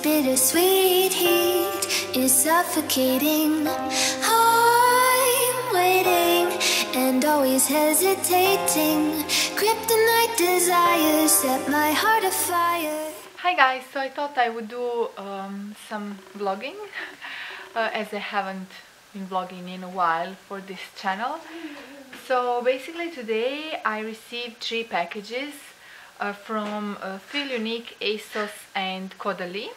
bittersweet heat is suffocating. I'm waiting and always hesitating. Kryptonite desires set my heart afire. Hi guys, so I thought I would do some vlogging as I haven't been vlogging in a while for this channel. So basically today I received 3 packages from Feel Unique, ASOS and Caudalie.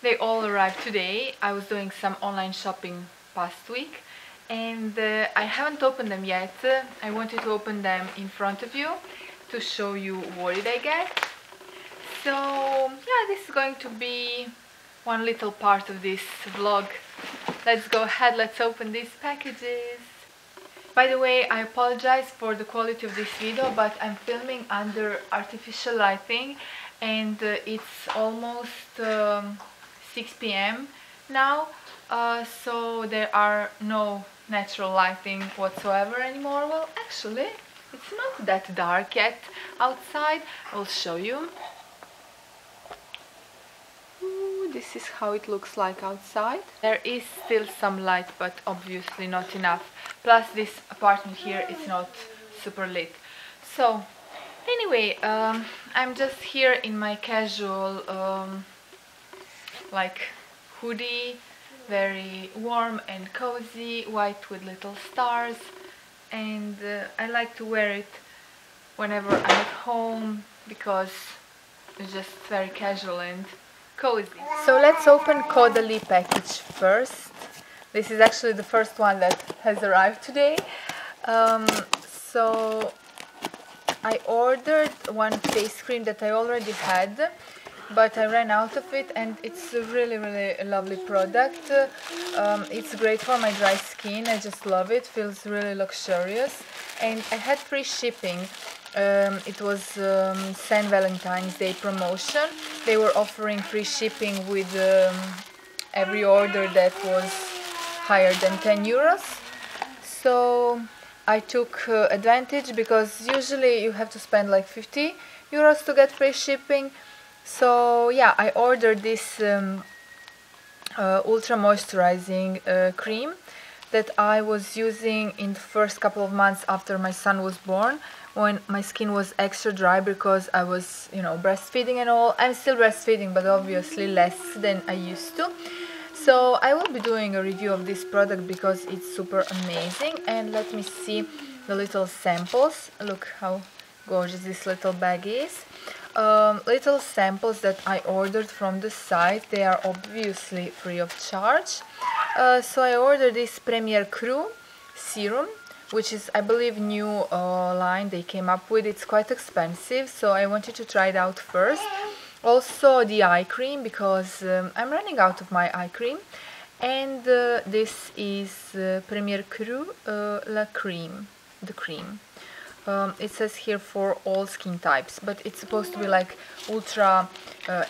They all arrived today. I was doing some online shopping past week and I haven't opened them yet. I wanted to open them in front of you to show you what did I get. So yeah, this is going to be one little part of this vlog. Let's go ahead, let's open these packages. By the way, I apologize for the quality of this video, but I'm filming under artificial lighting and it's almost 6 p.m. now, so there are no natural lighting whatsoever anymore. Well, actually, it's not that dark yet outside. I'll show you. Ooh, this is how it looks like outside. There is still some light, but obviously not enough. Plus, this apartment here is not super lit. So, anyway, I'm just here in my casual like hoodie, very warm and cozy, white with little stars, and I like to wear it whenever I'm at home because it's just very casual and cozy. So let's open Caudalie package first. This is actually the first one that has arrived today. So I ordered one face cream that I already had, but I ran out of it, and it's a really lovely product. It's great for my dry skin. I just love it. Feels really luxurious, and I had free shipping. It was St. Valentine's Day promotion. They were offering free shipping with every order that was higher than 10 euros. So I took advantage, because usually you have to spend like 50 euros to get free shipping. So yeah, I ordered this ultra moisturizing cream that I was using in the first couple of months after my son was born, when my skin was extra dry because I was, you know, breastfeeding and all. I'm still breastfeeding, but obviously less than I used to. So I will be doing a review of this product because it's super amazing. And let me see the little samples. Look how gorgeous this little bag is. Little samples that I ordered from the site. They are obviously free of charge. So I ordered this Premier Cru serum, which is, I believe, new line they came up with. It's quite expensive, so I wanted to try it out first. Also the eye cream, because I'm running out of my eye cream. And this is Premier Cru La Creme, the cream. It says here for all skin types, but it's supposed to be like ultra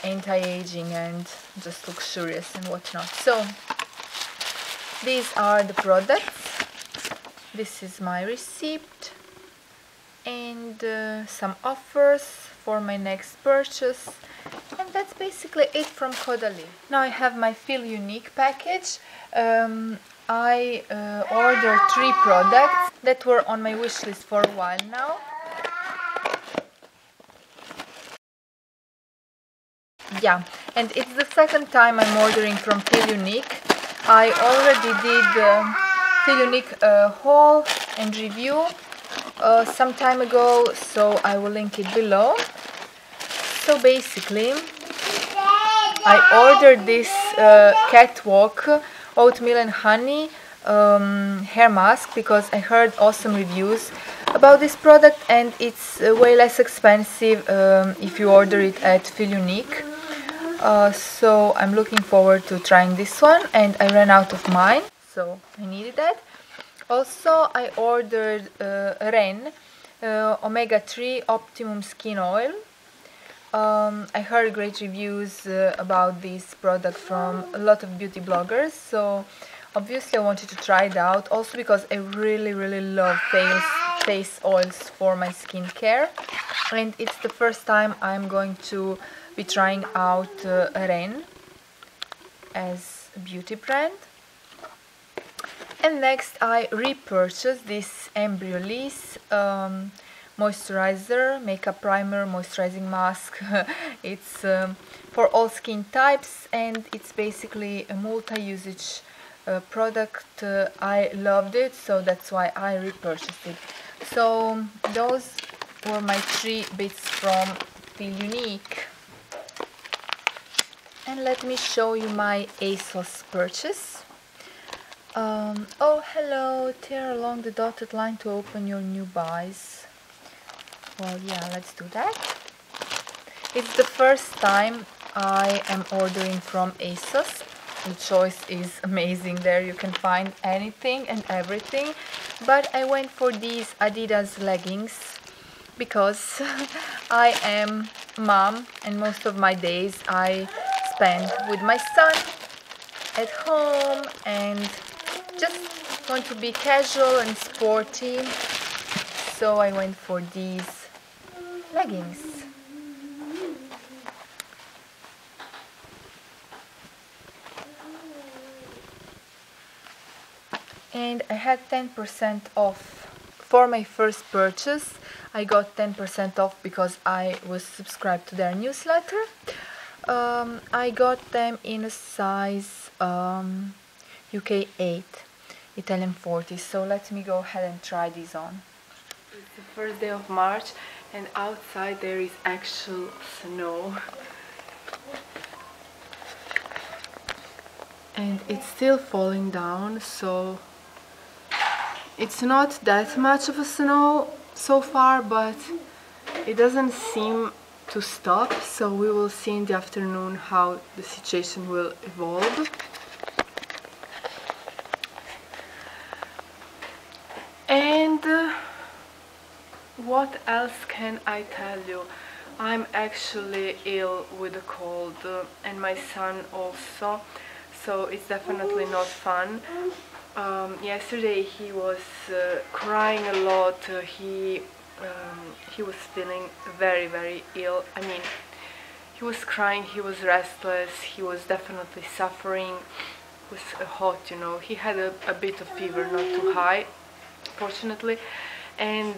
anti-aging and just luxurious and whatnot. So these are the products. This is my receipt and some offers for my next purchase, and that's basically it from Caudalie. Now I have my Feel Unique package. I ordered 3 products that were on my wish list for a while now. Yeah, and it's the second time I'm ordering from Feel Unique. I already did Feel Unique haul and review some time ago, so I will link it below. So basically, I ordered this Catwalk oatmeal and honey hair mask because I heard awesome reviews about this product, and it's way less expensive if you order it at Feel Unique. So I'm looking forward to trying this one, and I ran out of mine, so I needed that. Also, I ordered Ren Omega-3 Optimum Skin Oil. I heard great reviews about this product from a lot of beauty bloggers, so obviously I wanted to try it out, also because I really love face oils for my skincare, and it's the first time I'm going to be trying out Ren. as a beauty brand. And next I repurchased this Embryolisse moisturizer, makeup primer, moisturizing mask. It's for all skin types, and it's basically a multi-usage product. I loved it, so that's why I repurchased it. So those were my 3 bits from Feel Unique. And let me show you my ASOS purchase. Oh, hello, tear along the dotted line to open your new buys. Well, yeah, let's do that. It's the first time I am ordering from ASOS. The choice is amazing there. You can find anything and everything. But I went for these Adidas leggings because I am mom and most of my days I spend with my son at home and just want to be casual and sporty. So I went for these leggings. And I had 10% off for my first purchase. I got 10% off because I was subscribed to their newsletter. I got them in a size UK 8, Italian 40. So let me go ahead and try these on. It's the first day of March and outside there is actual snow. And it's still falling down, so it's not that much of a snow so far, but it doesn't seem to stop, so we will see in the afternoon how the situation will evolve. And what else can I tell you? I'm actually ill with a cold, and my son also, so it's definitely not fun. Yesterday he was crying a lot. He was feeling very ill. I mean, he was crying, he was restless, he was definitely suffering. It was hot, you know. He had a bit of fever, not too high, fortunately, and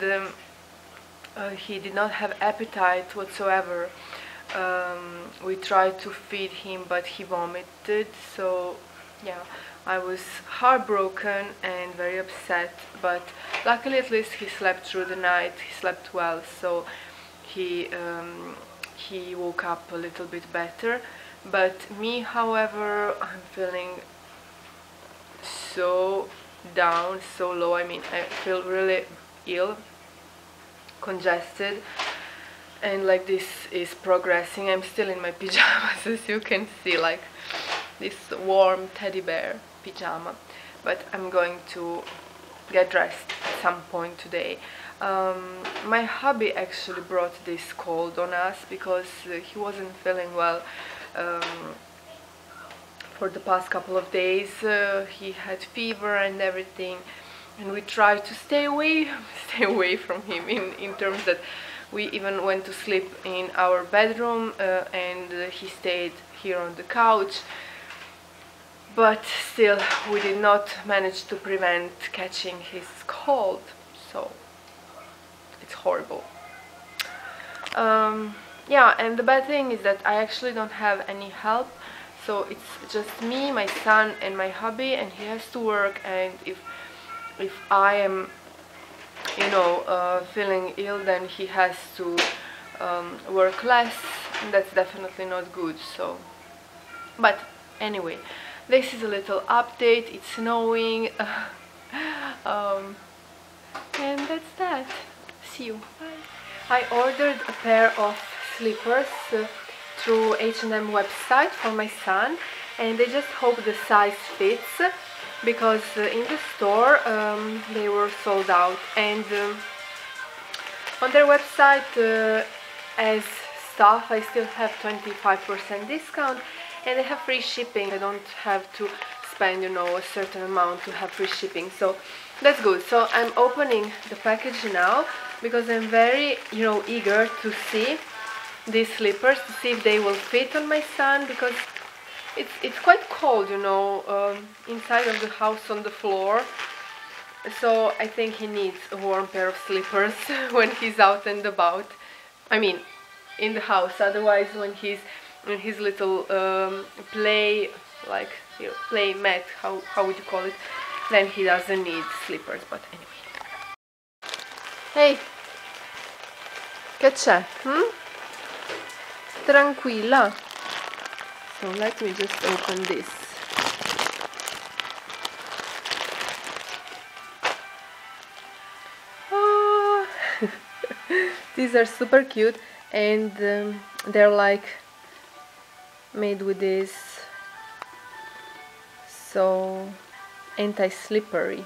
he did not have appetite whatsoever. We tried to feed him, but he vomited, so yeah, I was heartbroken and very upset, but luckily at least he slept through the night. He slept well, so he woke up a little bit better. But me, however, I'm feeling so down, so low. I mean, I feel really ill, congested, and like this is progressing. I'm still in my pajamas, as you can see, like this warm teddy bear pyjama, but I'm going to get dressed at some point today. My hubby actually brought this cold on us because he wasn't feeling well for the past couple of days. He had fever and everything, and we tried to stay away from him in terms that we even went to sleep in our bedroom, and he stayed here on the couch. But still, we did not manage to prevent catching his cold, so it's horrible. Yeah, and the bad thing is that I actually don't have any help, so it's just me, my son, and my hubby, and he has to work. And if I am, you know, feeling ill, then he has to work less, and that's definitely not good. So, but anyway, this is a little update. It's snowing, and that's that. See you. Bye. I ordered a pair of slippers through H&M website for my son, and I just hope the size fits, because in the store they were sold out, and on their website as staff I still have 25% discount, and they have free shipping. I don't have to spend, you know, a certain amount to have free shipping, so that's good. So I'm opening the package now because I'm very, you know, eager to see these slippers, to see if they will fit on my son, because it's quite cold, you know, inside of the house on the floor. So I think he needs a warm pair of slippers when he's out and about. I mean, in the house. Otherwise, when he's in his little play, like, you know, play mat, how would you call it? Then he doesn't need slippers. But anyway. Hey, che c'è? Tranquilla. So let me just open this. These are super cute, and they're like made with this, so anti-slippery.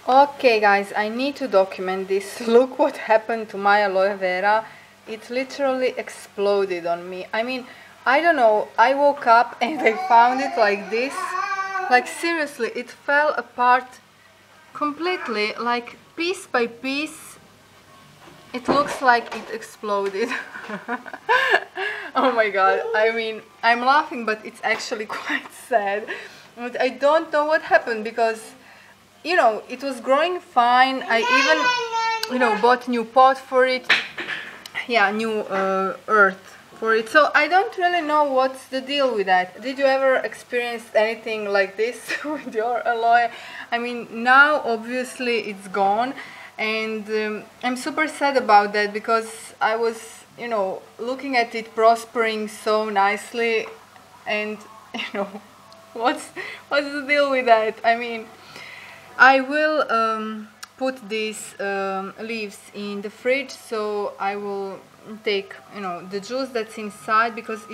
Okay guys, I need to document this. Look what happened to my aloe vera. It literally exploded on me. I mean, I don't know, I woke up and I found it like this. Like seriously, it fell apart completely, like piece by piece. It looks like it exploded. Oh my god, I mean, I'm laughing, but it's actually quite sad. But I don't know what happened, because, you know, it was growing fine. I even, you know, bought new pot for it. Yeah, new earth for it. So I don't really know what's the deal with that. Did you ever experience anything like this with your aloe? I mean, now obviously it's gone, and I'm super sad about that, because I was, you know, looking at it prospering so nicely, and, you know, what's the deal with that? I mean, I will put these leaves in the fridge, so I will take, you know, the juice that's inside, because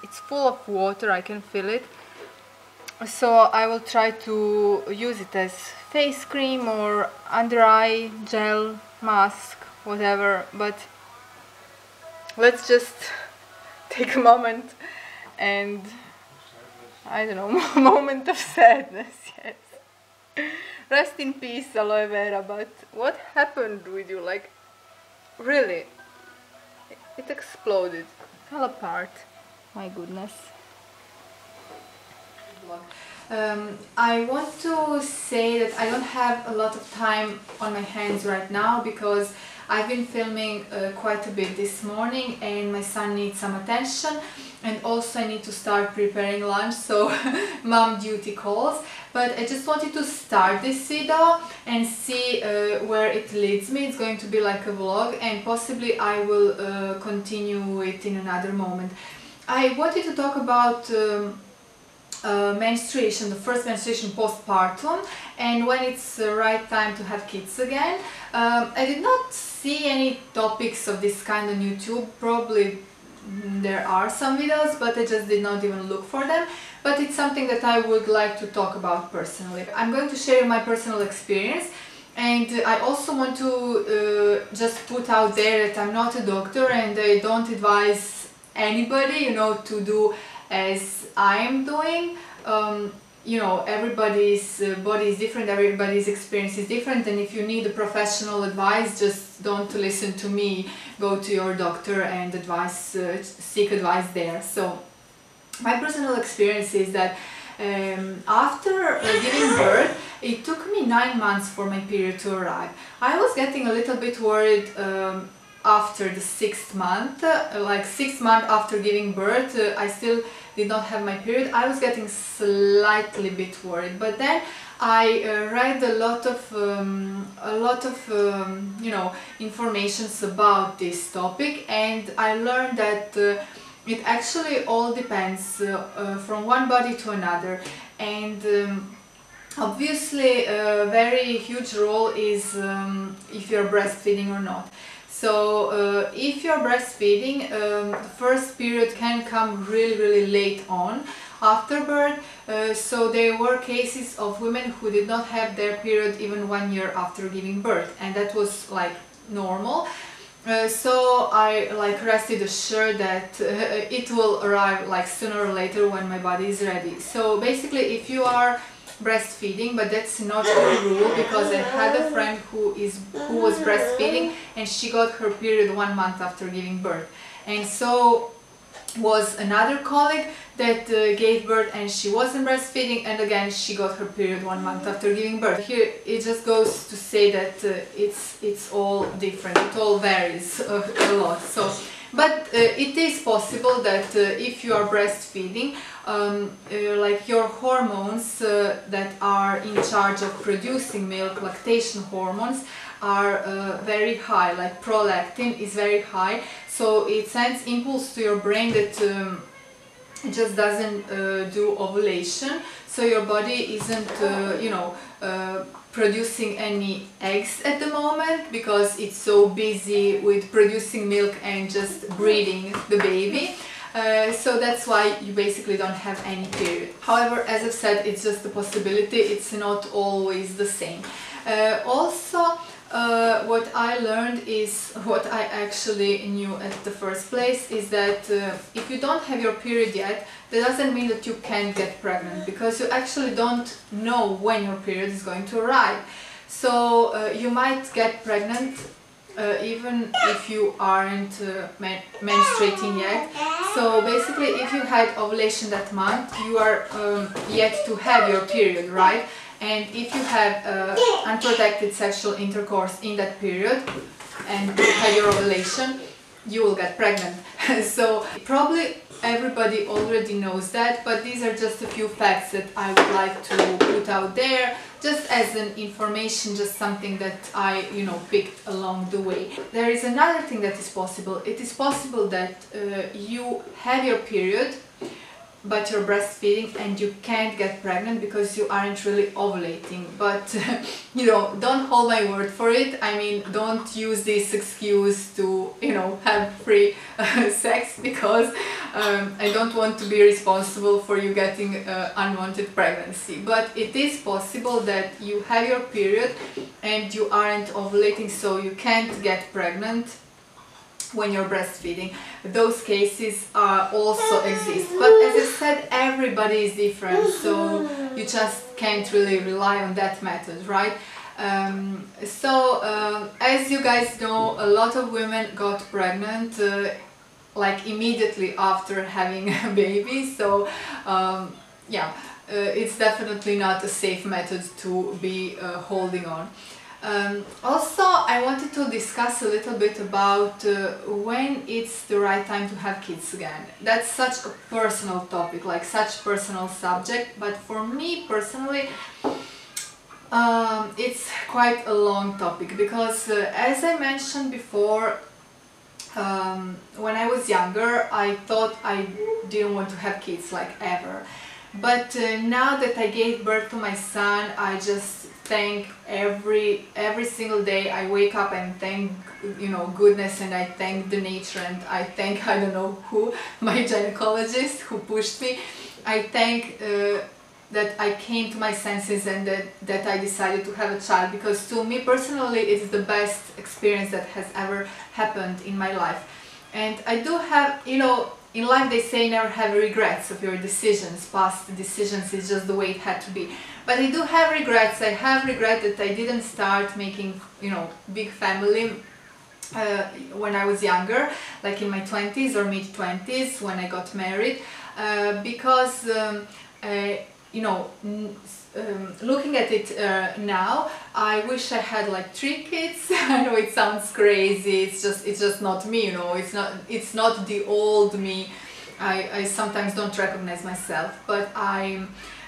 it's full of water. I can feel it. So I will try to use it as face cream or under eye gel, mask, whatever. But let's just take a moment and, I don't know, moment of sadness. Yes. Rest in peace, aloe vera. But what happened with you? Like, really, it exploded, fell apart. My goodness. I want to say that I don't have a lot of time on my hands right now, because I've been filming quite a bit this morning, and my son needs some attention, and also I need to start preparing lunch, so mom duty calls. But I just wanted to start this video and see where it leads me. It's going to be like a vlog, and possibly I will continue it in another moment. I wanted to talk about menstruation, the first menstruation postpartum, and when it's the right time to have kids again. I did not see any topics of this kind on YouTube. Probably there are some videos, but I just did not even look for them. But it's something that I would like to talk about personally. I'm going to share my personal experience, and I also want to just put out there that I'm not a doctor, and I don't advise anybody, you know, to do as I am doing. You know, everybody's body is different, everybody's experience is different, and if you need a professional advice, just don't listen to me. Go to your doctor and seek advice there. So my personal experience is that after giving birth, it took me 9 months for my period to arrive. I was getting a little bit worried after the 6th month, like 6 months after giving birth. I still did not have my period. I was getting slightly bit worried, but then I read a lot of you know, informations about this topic, and I learned that it actually all depends from one body to another, and obviously a very huge role is if you're breastfeeding or not. So if you're breastfeeding, the first period can come really late on after birth. So there were cases of women who did not have their period even 1 year after giving birth, and that was like normal. So I like rested assured that it will arrive like sooner or later when my body is ready. So basically, if you are breastfeeding, but that's not the rule, because I had a friend who was breastfeeding, and she got her period 1 month after giving birth, and so was another colleague that gave birth and she wasn't breastfeeding, and again she got her period 1 month after giving birth. Here it just goes to say that it's all different, it all varies a lot. So, but it is possible that if you are breastfeeding, like your hormones that are in charge of producing milk, lactation hormones, are very high, like prolactin is very high, so it sends impulse to your brain that it just doesn't do ovulation, so your body isn't producing any eggs at the moment because it's so busy with producing milk and just breeding the baby. So that's why you basically don't have any period. However, as I've said, it's just a possibility, it's not always the same. Also, what I learned is, what I actually knew at the first place, is that if you don't have your period yet, that doesn't mean that you can't get pregnant, because you actually don't know when your period is going to arrive. So you might get pregnant even if you aren't menstruating yet. So basically, if you had ovulation that month, you are yet to have your period, right? And if you have unprotected sexual intercourse in that period and you have your ovulation, you will get pregnant. So probably everybody already knows that, but these are just a few facts that I would like to put out there, just as an information, just something that I, picked along the way. There is another thing that is possible. It is possible that you have your period, but you're breastfeeding and you can't get pregnant because you aren't really ovulating. But don't hold my word for it. I mean, don't use this excuse to have free sex, because I don't want to be responsible for you getting unwanted pregnancy. But it is possible that you have your period and you aren't ovulating, so you can't get pregnant when you're breastfeeding. Those cases also exist, but as I said, everybody is different, so you just can't really rely on that method, right? As you guys know, a lot of women got pregnant like immediately after having a baby, so it's definitely not a safe method to be holding on. Also, I wanted to discuss a little bit about when it's the right time to have kids again. That's such a personal topic, like such personal subject, but for me personally it's quite a long topic, because as I mentioned before, when I was younger I thought I didn't want to have kids, like ever. But now that I gave birth to my son, I just thank every single day. I wake up and thank goodness, and I thank the nature, and I thank I don't know who, my gynecologist who pushed me. I thank that I came to my senses and that I decided to have a child, because to me personally it's the best experience that has ever happened in my life. And I do have, in life they say never have regrets of your decisions. Past decisions is just the way it had to be. But I do have regrets. I have regret that I didn't start making, big family when I was younger, like in my 20s or mid-20s when I got married, because looking at it now, I wish I had like 3 kids. I know it sounds crazy. It's just not me. It's not the old me. I sometimes don't recognize myself, but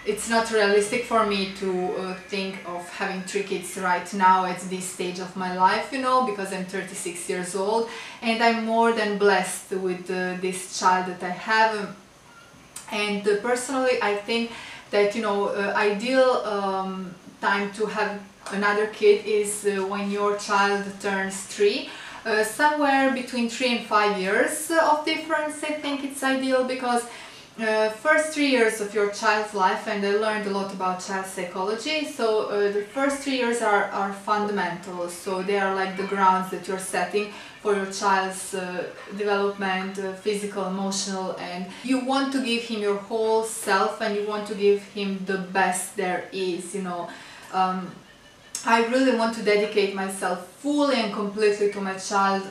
it's not realistic for me to think of having 3 kids right now at this stage of my life, because I'm 36 years old and I'm more than blessed with this child that I have. And personally, I think that ideal time to have another kid is when your child turns 3. Somewhere between 3 and 5 years of difference, I think it's ideal, because first 3 years of your child's life, and I learned a lot about child psychology, so the first 3 years are fundamental, so they are like the grounds that you're setting for your child's development, physical, emotional, and you want to give him your whole self and you want to give him the best there is, I really want to dedicate myself fully and completely to my child,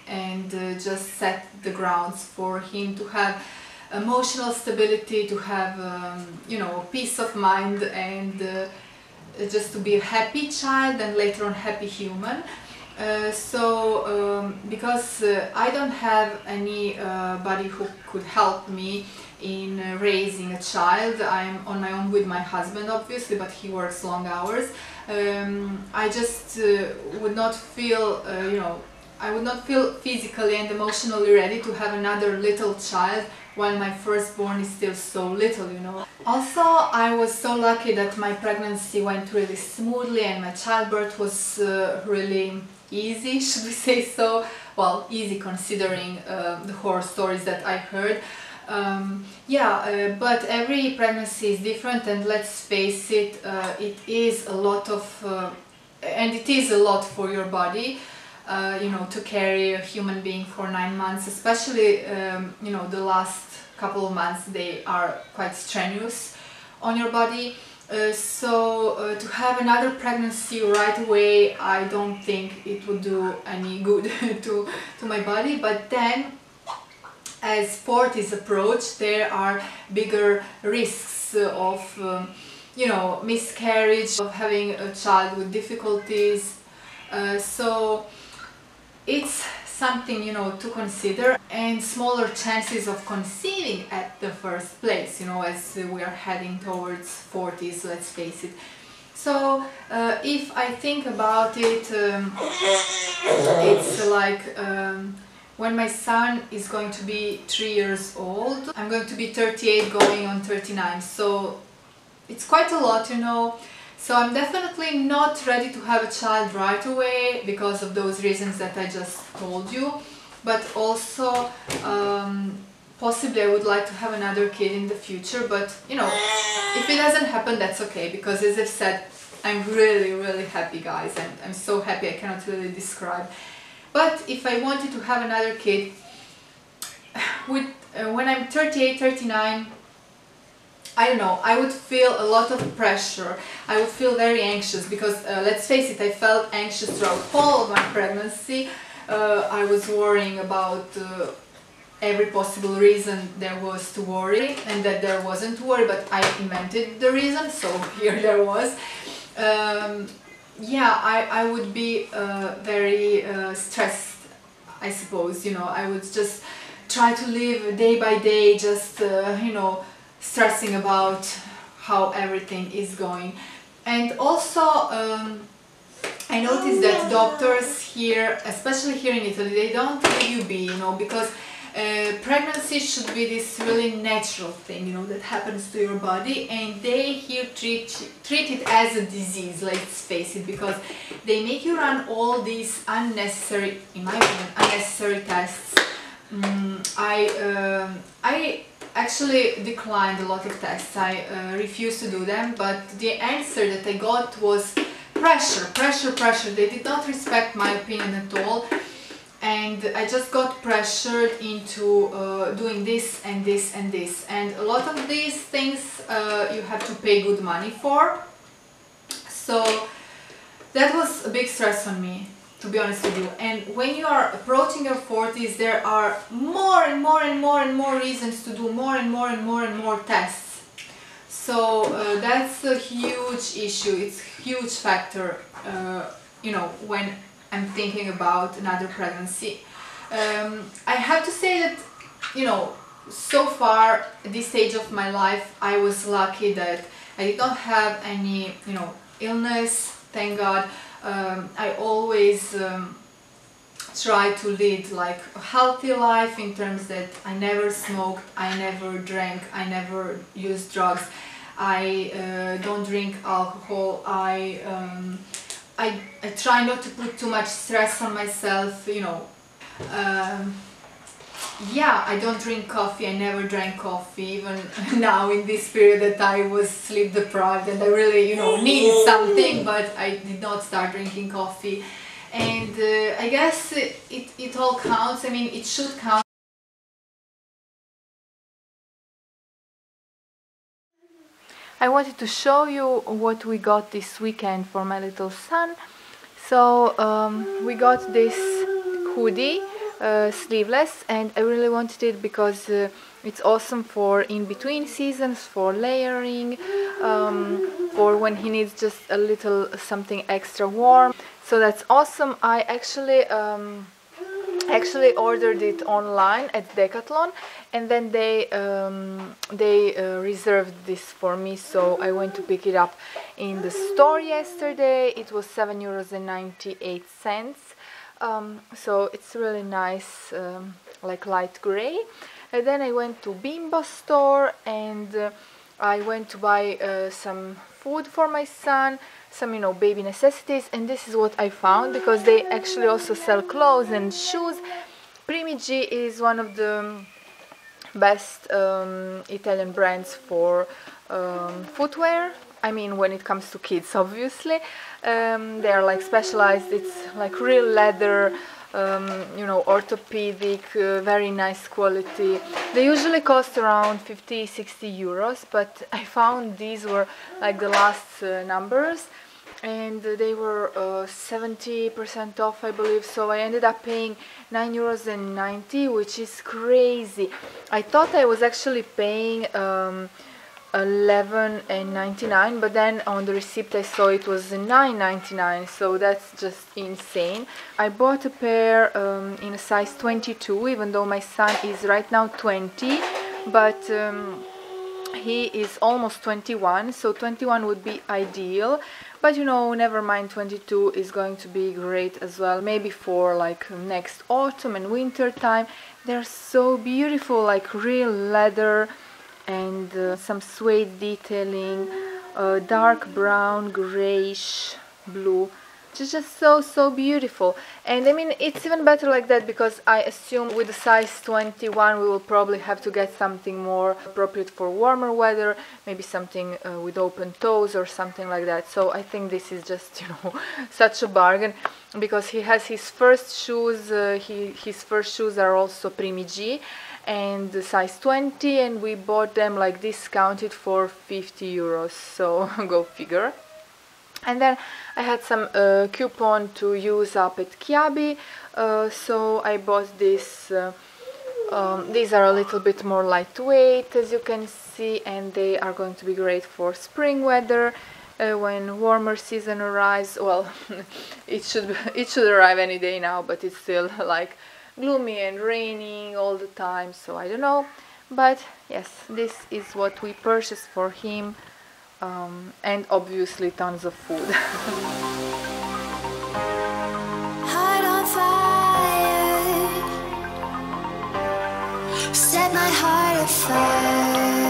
and just set the grounds for him to have emotional stability, to have you know, peace of mind, and just to be a happy child and later on happy human. Because I don't have anybody who could help me in raising a child. I'm on my own with my husband, obviously, but he works long hours. I just would not feel, you know, I would not feel physically and emotionally ready to have another little child while my firstborn is still so little, you know. Also, I was so lucky that my pregnancy went really smoothly and my childbirth was really easy, should we say so? Well, easy considering the horror stories that I heard. But every pregnancy is different, and let's face it, it is a lot of, and it is a lot for your body, you know, to carry a human being for 9 months, especially, you know, the last couple of months, they are quite strenuous on your body. To have another pregnancy right away, I don't think it would do any good to my body. But then, as 40s approach, there are bigger risks of, you know, miscarriage, of having a child with difficulties. So it's something, you know, to consider, and smaller chances of conceiving at the first place, you know, as we are heading towards 40s, let's face it. So if I think about it, it's like when my son is going to be 3 years old, I'm going to be 38 going on 39, so it's quite a lot, you know. So I'm definitely not ready to have a child right away because of those reasons that I just told you, but also possibly I would like to have another kid in the future, but you know, if it doesn't happen, that's okay, because as I've said, I'm really happy, guys, and I'm so happy I cannot really describe. But if I wanted to have another kid, with when I'm 38, 39, I don't know, I would feel a lot of pressure. I would feel very anxious because, let's face it, I felt anxious throughout all of my pregnancy. I was worrying about every possible reason there was to worry, and that there wasn't to worry, but I invented the reason, so here there was. I would be very stressed, I suppose, you know. I would just try to live day by day, just, you know, stressing about how everything is going. And also I noticed that doctors here, especially here in Italy, they don't let you be, you know, because pregnancy should be this really natural thing, you know, that happens to your body, and they here treat it as a disease, let's face it, because they make you run all these unnecessary, in my opinion, unnecessary tests. I actually declined a lot of tests. I refused to do them, but the answer that I got was pressure. They did not respect my opinion at all, and I just got pressured into doing this and this and this, and a lot of these things you have to pay good money for. So that was a big stress on me, to be honest with you. And when you are approaching your 40s, there are more and more reasons to do more and more tests. So that's a huge issue. It's a huge factor, you know, when I'm thinking about another pregnancy. I have to say that, you know, so far at this stage of my life, I was lucky that I did not have any, you know, illness, thank God. I always try to lead like a healthy life, in terms that I never smoked, I never drank, I never used drugs, I don't drink alcohol, I try not to put too much stress on myself, you know. Yeah, I don't drink coffee, I never drank coffee, even now in this period that I was sleep deprived and I really, you know, needed something, but I did not start drinking coffee. And I guess it all counts. I mean, it should count. I wanted to show you what we got this weekend for my little son. So we got this hoodie, sleeveless, and I really wanted it because it's awesome for in between seasons, for layering, for when he needs just a little something extra warm. So that's awesome. I actually ordered it online at Decathlon, and then they reserved this for me, so I went to pick it up in the store yesterday. It was €7.98. So it's really nice, like light gray. And then I went to Bimbo store, and I went to buy some food for my son, some, you know, baby necessities, and this is what I found, because they actually also sell clothes and shoes. Primigi is one of the best Italian brands for footwear. I mean, when it comes to kids, obviously. They are like specialized. It's like real leather, you know, orthopedic, very nice quality. They usually cost around 50-60 euros, but I found these were like the last numbers, and they were 70% off, I believe. So I ended up paying €9.90, which is crazy. I thought I was actually paying $11.99, but then on the receipt I saw it was $9.99, so that's just insane. I bought a pair in a size 22, even though my son is right now 20, but he is almost 21, so 21 would be ideal. But you know, never mind, 22 is going to be great as well, maybe for like next autumn and winter time. They're so beautiful, like real leather, and some suede detailing, dark brown, grayish blue. Just so beautiful. And I mean, it's even better like that, because I assume with the size 21 we will probably have to get something more appropriate for warmer weather, maybe something with open toes or something like that. So I think this is just, you know, such a bargain, because he has his first shoes, his first shoes are also Primigi, and the size 20, and we bought them like discounted for 50 euros, so go figure. And then I had some coupon to use up at Kiabi, so I bought this. These are a little bit more lightweight, as you can see, and they are going to be great for spring weather, when warmer season arrives. Well, it should arrive any day now, but it's still like gloomy and raining all the time, so I don't know. But yes, this is what we purchased for him, and obviously tons of food. Heart on fire, set my heart afire.